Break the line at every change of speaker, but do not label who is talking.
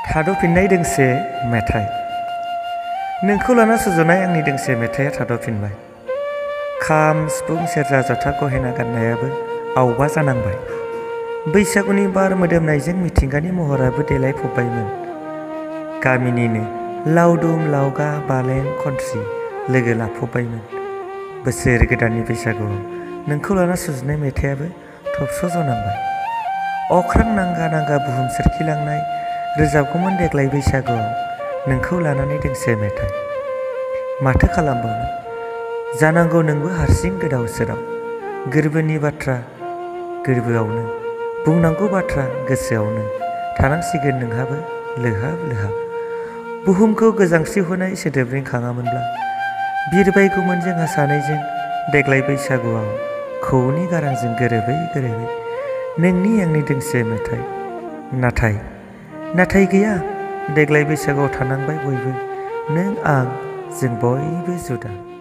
थाद'फिननाय दोंसे मेथाइ। नोंखौ लाना सुजुनाय आंनि दोंसे मेथाइया थाद'फिनबाय। खाम, सिफुं, सेरजा, जथा, गहेना गाननायाबो आवबा जानांबाय। बैसागुनि बार मोदोमनायजों मिथिंगानि महराबो देलायफबबायमोन। गामिनिनो लावदुम लावगा बालें खन्थ्रि लोगो लाफबबायमोन। बोसोर गोदाननि बैसागुआव नोंखौ लाना सुजुनाय मेथाइयाबो थबस' जनांबाय। अख्रां नांगा नांगा बुहुम सोरखिलांनाय रोजाबगौमोन देग्लाय बैसागुआव नोंखौ लानानै दोंसे मेथाइ। माथो खालामबावनो, जानांगौ नोंबो हारसिं गोदाव सोराव। गोरबोनि बाथ्रा गोरबोआवनो, बुंनांगौ बाथ्रा गोसोआवनो थानांसिगोन नोंहाबो लोहाब लोहाब। बुहुमखौ गोजांस्रिहोनाय सोदोब रिंखाङामोनब्ला बिरबायगौमोन जोंहा सानैजों देग्लाय बैसागुआव खौनि गारांजों गोरोबै गोरोबै नोंनि आंनि दोंसे मेथाइ। नाथाय गैया, देग्लाय बैसागुआव थानांबाय बयबो, नों आं जों बयबो जुदा।